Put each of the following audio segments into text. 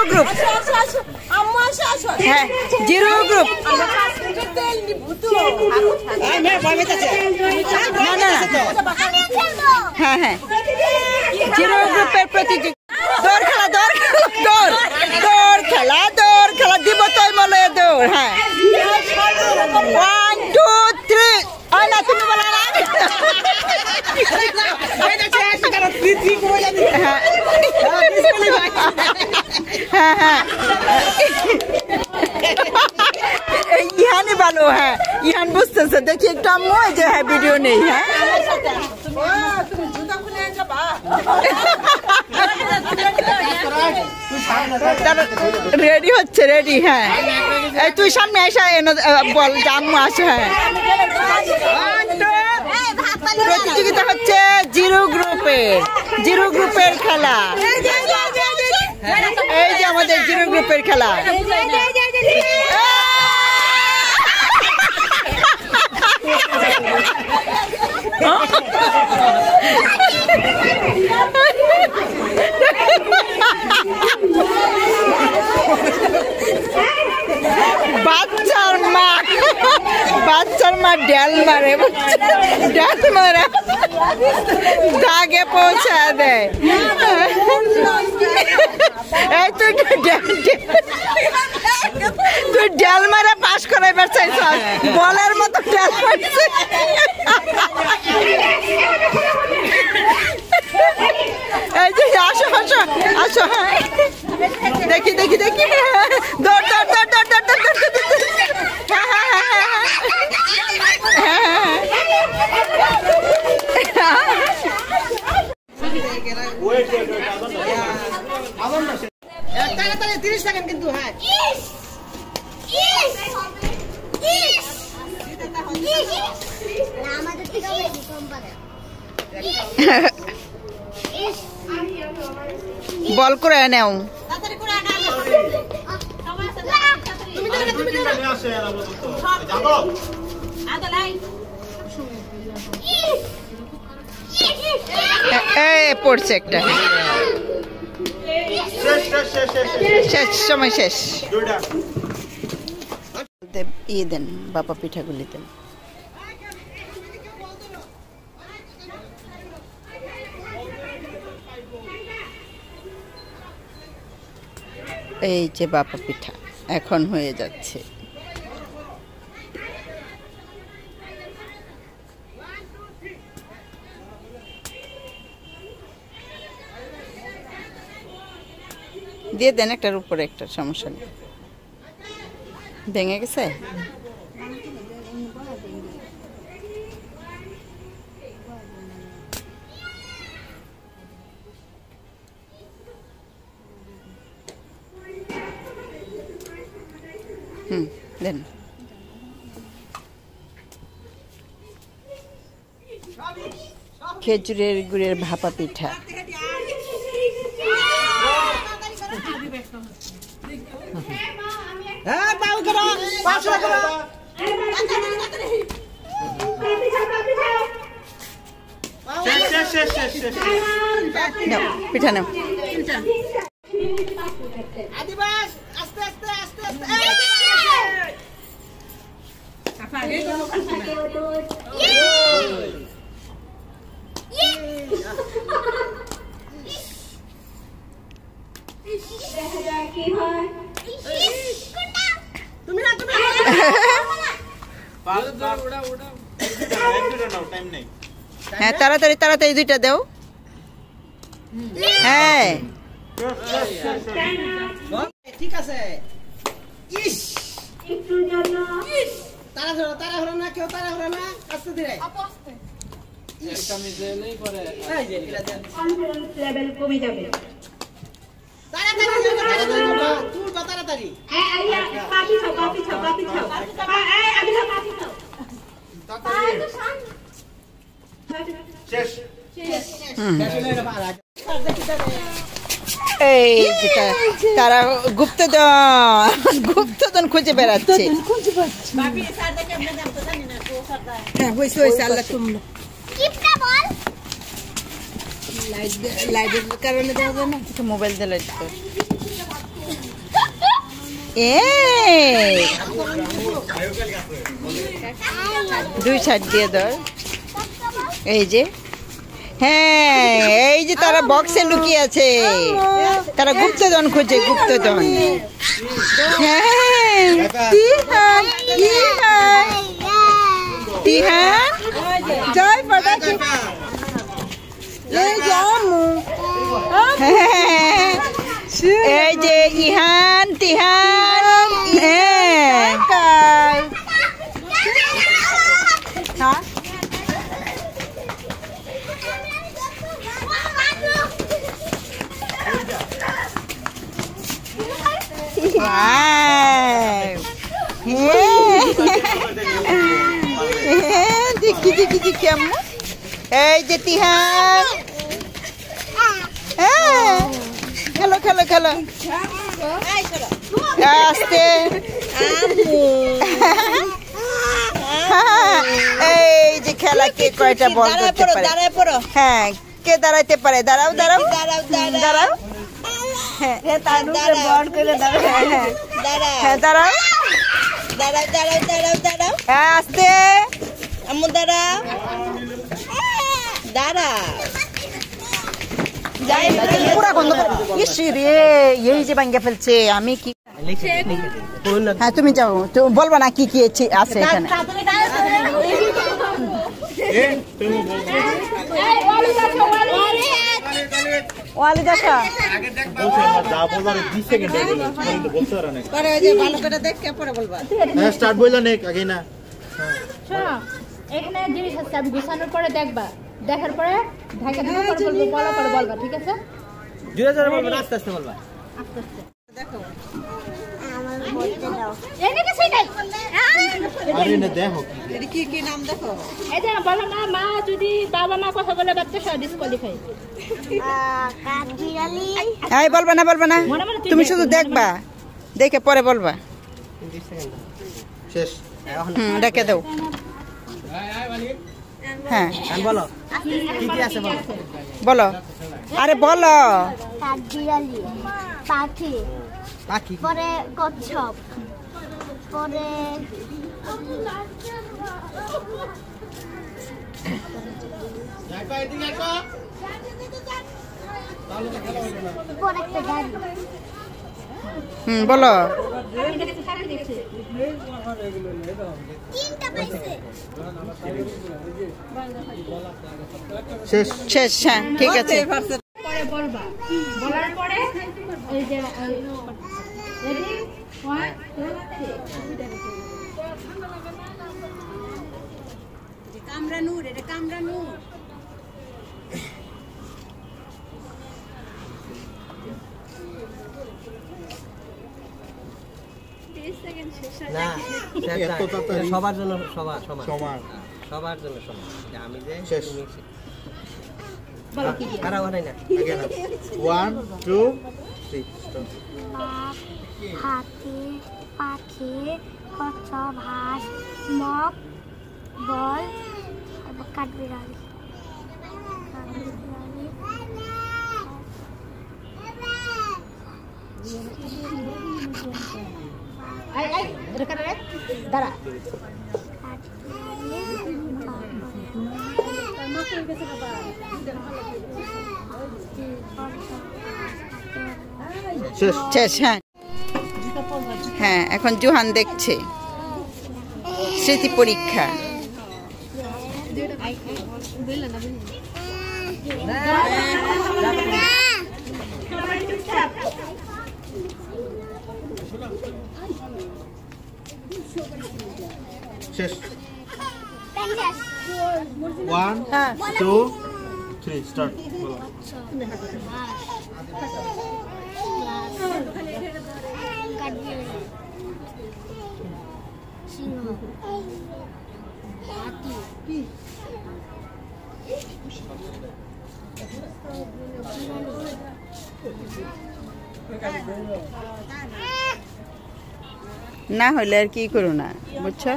Group হ্যাঁ zero group হ্যাঁ হ্যাঁ জিরো গ্রুপের প্রতিযোগিতা দৌড় খেলা দিব তাই মনে দৌড় হ্যাঁ 1 2 3 না তুমি বলা না হ্যাঁ হ্যাঁ ইহানি ভালো হ্যাঁ ইহান বুঝতেছে দেখি একটু আম্মু যে হ্যাঁ ভিডিও নেই হ্যাঁ রেডি হচ্ছে রেডি হ্যাঁ এই তুই সামনে এসে বল আম্মু আসো হ্যাঁ প্রতিযোগিতা হচ্ছে জিরো গ্রুপের খেলা এই যে আমাদের জিরো গ্রুপের খেলা বাচ্চার মা ডাল মারে দাগে পৌঁছা দেয় এই তুই ডাল মারে পাস করাইবার চাইছ বলার মতো ডাল মারছে এই যে আসো হ্যাঁ দেখি দৌড় তাড়াতাড়ি 30 সেকেন্ড কিন্তু হ্যাঁ বল করে নাও পড়ছে একটা শেষ সময় শেষ দেন বাবা পিঠাগুলি দেন এই যে বাবা পিঠা এখন হয়ে যাচ্ছে দিয়ে দেন একটার উপরে একটা সমস্যা নেই ভেঙে গেছে দেন খেজুরের গুড়ের ভাপা পিঠা পিঠা নাও হ্যাঁ তাড়াতাড়ি দুইটা দাও হ্যাঁ ঠিক আছে তাড়াহুড়ো না কেউ তাড়াহুড়ো না আস্তে ধীরে লেভেল কমে যাবে তাড়াতাড়ি এই তারা গুপ্তধন খুঁজে বেড়াচ্ছে লাইটের কারণে মোবাইল দিয়ে লাইট দুই সাইড দিয়ে ধর এই যে হ্যাঁ এই যে তারা বক্সে লুকিয়ে আছে তারা গুপ্তধন খুঁজে গুপ্তধন হ্যাঁ তিহান তিহান জয় পটাকি এই যে ইহান তিহান দেখি দেখি দেখি কেমন এই যে তিহান খেলো খেলো খেলো আস্তে এই যে খেলা কে কয়টা বল করতে পারে হ্যাঁ কে দাঁড়াইতে পারে দাঁড়াও দাঁড়াও দাঁড়াও হ্যাঁ দাঁড়াও আস্তে এই যে ভাঙ্গা ফেলছে আমি কি হ্যাঁ তুমি যাও তো বলবা না কি কি আছে এখানে এখানে জিনিস আছে আমি গুছানোর পরে দেখবা দেখার পরে ঢাকা দিয়ে বলা করে বলবা ঠিক আছে 2000 বলবা আস্তে আস্তে বলবা আস্তে আস্তে দেখো আমার বলতে দাও এদিকে সেটাই আরে না দেখো এটা কি কি নাম দেখো এই যে বলো না মা যদি বাবা মা কথা বলে বাচ্চা সব ডিসকোয়ালিফাই কাঠবিড়ালি এই বলবা না তুমি শুধু দেখবা দেখে পরে বলবা শেষ রেখে দাও হ্যাঁ বলো কি কি আছে বলো বলো আরে বলো কাঠবিড়ালি পাখি পাখি পরে কচ্ছপ পরে পরে একটা গাড়ি বলো তিনটা পাইছে শেষ শেষ হ্যাঁ ঠিক আছে পরে বলবা বলার পরে এই যে রেডি 1 2 3 কামরানুর এটা কামরানুর সবার জন্য সবার সবার জন্য সমান আমি যে বলো কি কি খারাপ হয় না 1 2 3 হাতি পাখি কচ্ছপ হাঁস মগ বল কাঠবিড়ালি দাঁড়া শেষ হ্যাঁ হ্যাঁ এখন জোহান দেখছে স্মৃতি পরীক্ষা শেষ 1 2 3 স্টার্ট বলো সিংহ হাতি না হলে আর কি করো না বুঝছো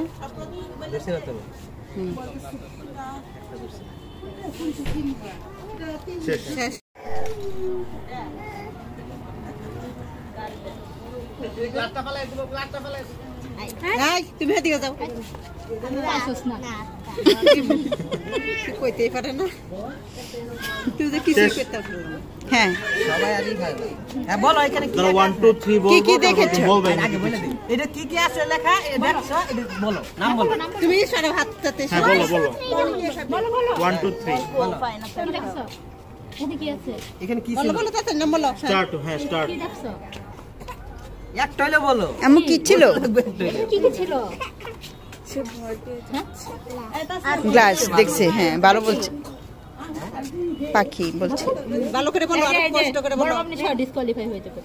শেষ তুমি এদিকে যাও, আসোস না। কইতেই পারে না, তুই যে কিছু করতে পারো না। হ্যাঁ সবাই আজই খাবে। হ্যাঁ বলো এখানে কি ধরো 1 2 3 বলবো, কি কি তারপর দেখেছো? বলবেন। আগে বলে দিই। এটা কি কি আছে লেখা এটা দেখছো, এটা বলো নাম বলো। তুমি সরে হাতটাতে হ্যাঁ বলো বলো। বলো বলো 1 2 3 কি দেখছো? এখানে কি আছে? এখানে কি বলো ছিল? বলো তাতে নাম বলো। স্টার্ট। হ্যাঁ স্টার্ট। কি দেখছো? একটা হইলে বলো। এমন কি ছিল? কি কি ছিল? গ্লাস দেখছে, হ্যাঁ ভালো বলছে, পাখি বলছে, ভালো করে বলো, আর কষ্ট করে বলো, আপনি সব ডিসকোয়ালিফাই হয়ে যাবে।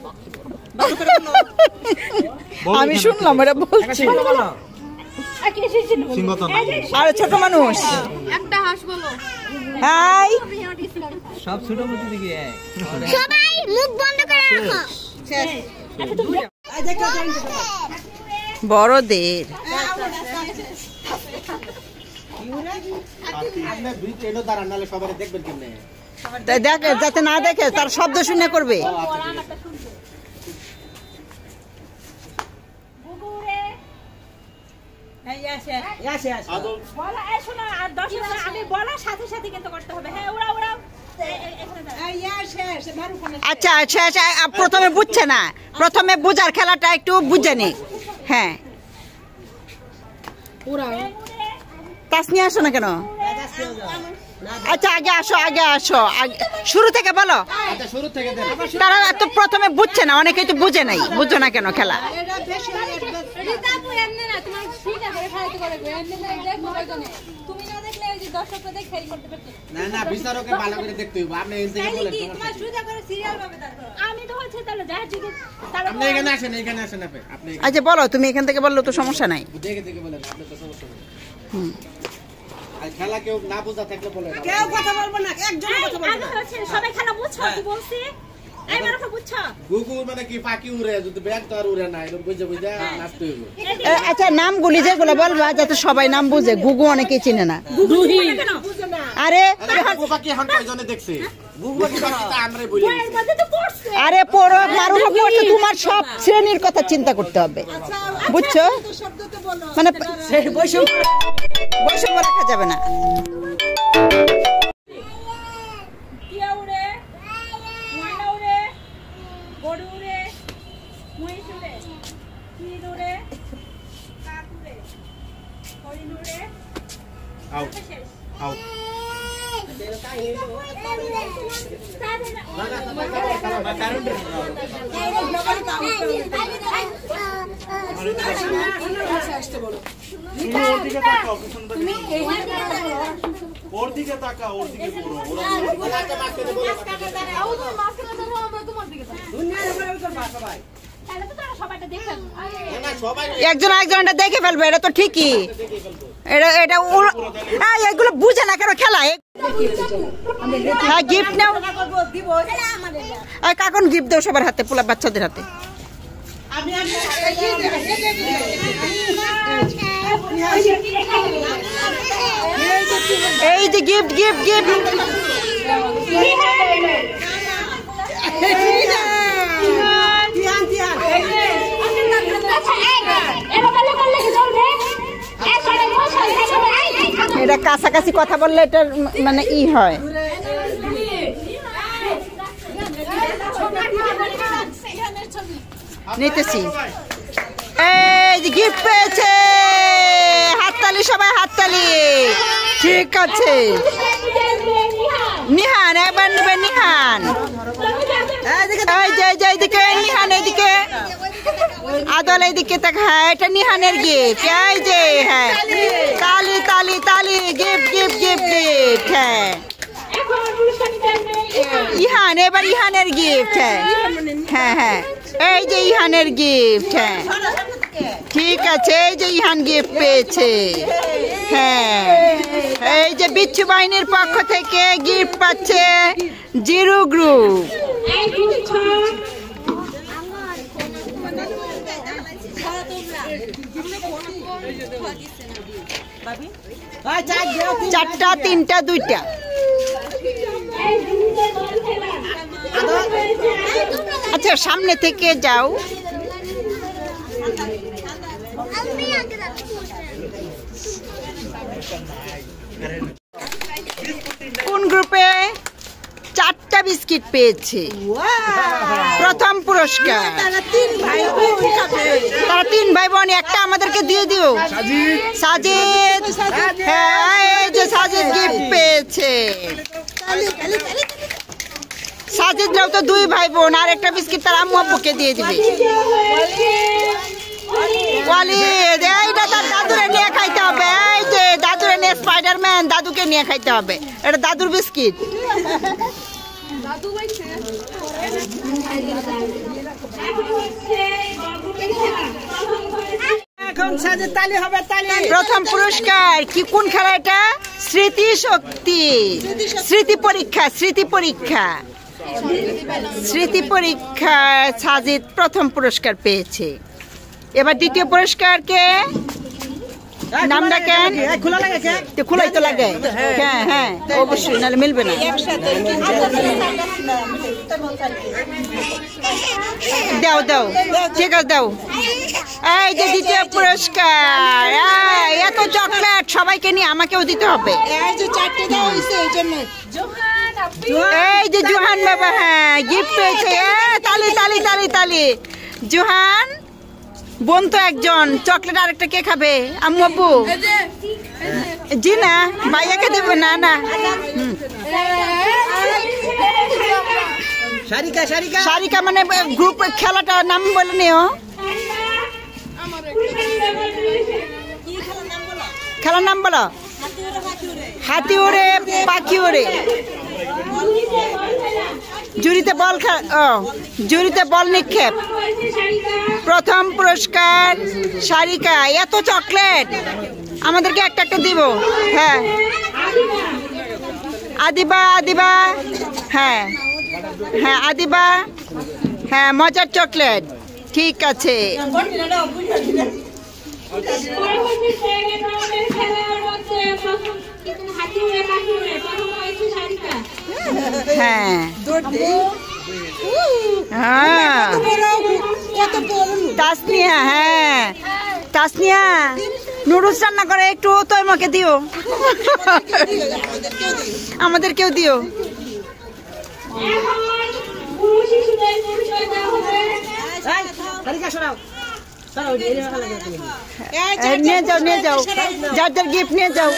ভালো করে বলো। আমি শুনলাম এটা বলছে। বলো বলো। আর কি ছিল? সিংহতন। আর ছোট মানুষ, একটা হাঁস বলো। হাই সব ছোট মুটি দিকে সবাই মুখ বন্ধ করে রাখো। বড়দের আপনি দুই ট্রেনও দাঁড়ান, নালে সবাই দেখবেন কেমনে। দেখে, যাতে না দেখে, তার শব্দ শুনে করবে। বলা এই শোনো, আর 10 মিনিট আমি বলার সাথে সাথে কিন্তু করতে হবে। হ্যাঁ উড়াও উড়াও। আচ্ছা আচ্ছা আচ্ছা, প্রথমে বুঝছে না, প্রথমে বুঝার খেলাটা একটু বুঝে নে। হ্যাঁ তাসনি আসো না কেন? আচ্ছা আগে আসো, আগে আসো, শুরু থেকে বলো। আচ্ছা শুরু থেকে দেন। তারা তো প্রথমে বুঝছে না, অনেকেই তো বুঝে নাই, বুঝো না কেন খেলা? না না, বিচারকে ভালো করে দেখতে হইব। আপনি এখান থেকে বলেন আমি তো হচ্ছে তাহলে যা জিজ্ঞেস তাহলে আপনি এখানে আসেন, এখানে আসেন আপনি। আপনি আচ্ছা বলো, তুমি এখান থেকে বললো তো সমস্যা নাই। দেখে দেখে বলেন, আপনি তো সমস্যা নেই। হুম। আর খেলা কেউ না বোঝা থাকলে বলেন। আগে হচ্ছে সবাই খেলা বুঝছো কি বলছি? এই মারফা বুঝছো? গুগু মানে কি পাখি উড়ে, যদি ব্যাগ তো আর উড়ে না, এরকম বুঝে বুঝে নাচতে হইব। আচ্ছা নামগুলি যেগুলো বলবা, যাতে সবাই নাম বুঝে। গুগু অনেকেই চিনে না। আরে গুগু পাখি এখন কয়জনে দেখছে? গুগু পাখি তো আমরাই বলি। এর মধ্যে তো পড়ছে। আরে পড়ো মারো, তোমার সব শ্রেণীর কথা চিন্তা করতে হবে, বুঝছো? মানে বৈষম্য রাখা যাবে না। টিয়া উড়ে, ময়না উড়ে, গরু উড়ে, মহিষ উড়ে, তীর উড়ে, কাক উড়ে, হরিণ উড়ে, আউট শেষ। আউট। ওর দিকে তাকা, ওর দিকে পুরো তাহলে তো তারা সবাইটা দেখবেন। একজন একজনটা দেখে ফেলবে, এটা তো ঠিকই। এটা এটা এগুলো বুঝে না কেন খেলা? হ্যাঁ গিফট নাও, কাকুন গিফট দাও সবার হাতে, পোলা বাচ্চাদের হাতে। এই যে গিফট গিফট গিফট। এটা কাছাকাছি কথা বললে এটার মানে ই হয়। নিতেছি। এই যে গিফট পেয়েছে, হাততালি সবাই, হাততালি। ঠিক আছে নিহান, একবার নেবে নিহান। এইদিকে নিহান, এইদিকে আদল, এইদিকে তাক। হ্যাঁ এটা নিহানের গিফট। এই যে হ্যাঁ, তালি তালি তালি, গিফট গিফট গিফট গিফট। হ্যাঁ ইহান, এবার ইহানের গিফট। হ্যাঁ হ্যাঁ হ্যাঁ, এই যে ইহানের গিফট। হ্যাঁ ঠিক আছে, এই যে ইহান গিফট পেয়েছে। হ্যাঁ এই যে বিচ্ছু বাহিনীর পক্ষ থেকে গিফট পাচ্ছে জিরো গ্রুপ। চারটা, তিনটা, দুইটা। আচ্ছা সামনে থেকে যাও। কোন গ্রুপে 4টা বিস্কিট পেয়েছে? প্রথম পুরস্কার তারা 3 ভাই বোন। একটা আমাদেরকে দিয়ে দিও। সাজিদ, হ্যাঁ এই যে সাজিদ গিফট পেয়েছে। সাজিদরাও তো 2 ভাই বোন, আর একটা বিস্কিট তার আম্মু আব্বুকে দিয়ে দিবে। ওয়ালিদ, এইটা তার দাদুরে নিয়ে খাইতে হবে। এই যে দাদুরে নিয়ে, স্পাইডারম্যান দাদুকে নিয়ে খাইতে হবে। এটা দাদুর বিস্কিট। প্রথম পুরস্কার কি, কোন খেলা এটা? স্মৃতি শক্তি, স্মৃতি পরীক্ষা, স্মৃতি পরীক্ষা, স্মৃতি পরীক্ষা। সাজিদ প্রথম পুরস্কার পেয়েছে। এবার দ্বিতীয় পুরস্কার কে? নামটা কেন? খোলাই তো লাগে। হ্যাঁ হ্যাঁ অবশ্যই, নাহলে মিলবে না। দাও দাও, ঠিক আছে দাও। এই যে দ্বিতীয় পুরস্কার। এত চকলেট সবাইকে নিয়ে আমাকেও দিতে হবে। এই যে জোহান বাবা, হ্যাঁ গিফট পেয়েছে। তালি তালি তালি তালি। জোহান বোন তো একজন, চকলেট আরেকটা কে খাবে? আম্মু আব্বু? জি না, ভাইয়াকে দেবে না। না সারিকা মানে গ্রুপ খেলাটা নাম বলে নিও। খেলার নাম বলো। হাতি ওড়ে, পাখি ওড়ে, জুড়িতে বল নিক্ষেপ। প্রথম পুরস্কার সারিকা। এত চকলেট আমাদেরকে একটা একটা দিব। হ্যাঁ আদিবা, আদিবা, হ্যাঁ হ্যাঁ আদিবা, হ্যাঁ মজার চকলেট, ঠিক আছে। হ্যাঁ তাসনিয়া, হ্যাঁ তাসনিয়া নুডলস রান্না করে, একটু তো আমাকে দিও, আমাদেরকেও দিও। নিয়ে যাও, নিয়ে যাও, যার যার গিফট নিয়ে যাও।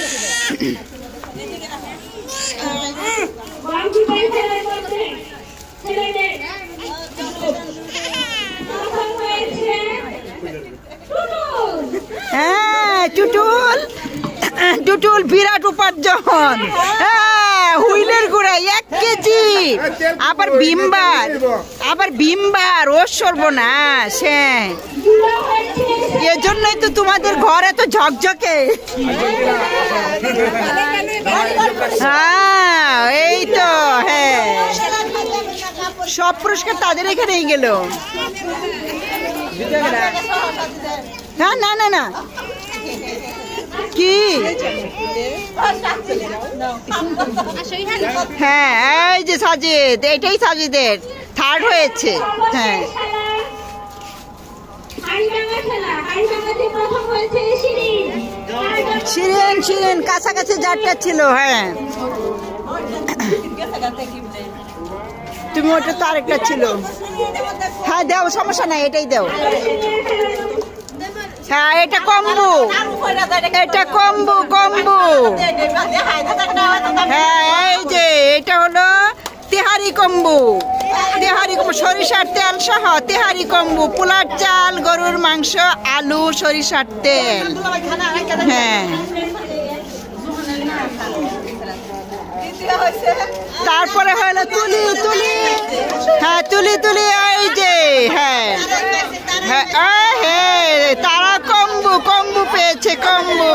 হ্যাঁ টুটুল, টুটুল বিরাট উপার্জন। হ্যাঁ হুইলের গুঁড়া 1 কেজি। আবার ভীমবার, আবার ভীমবার, ও সর্বনাশ। হ্যাঁ এজন্যই তো তোমাদের ঘর এত ঝকঝকে। হ্যাঁ এই তো, হ্যাঁ সব পুরস্কার তাদের এখানেই গেল। হ্যাঁ না না না কি, হ্যাঁ এই যে সাজিদ, এটাই সাজিদের থার্ড হয়েছে। হ্যাঁ শিরিন, শিরিন কাছাকাছি যারটা ছিল। হ্যাঁ তুমি ওটা তো আরেকটা ছিল। হ্যাঁ দাও, সমস্যা নাই, এটাই দাও। হ্যাঁ এটা কম্বু, এটা কম্বু, কম্বু। হ্যাঁ এই যে এটা হলো তেহারি কম্বু, তেহারি কম্বু, সরিষার তেল সহ তেহারি কম্বু, পোলার চাল, গরুর মাংস, আলু, সরিষার তেল। হ্যাঁ তারপরে হলো তুলি, তুলি, হ্যাঁ তুলি, তুলি, এই যে হ্যাঁ হ্যাঁ হ্যাঁ তারা কম্বু, কম্বু পেয়েছে, কম্বু।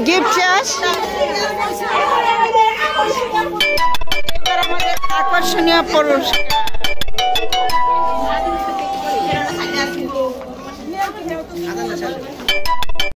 গিফট শেষ। এবার আমাদের আকর্ষণীয় পুরস্কার।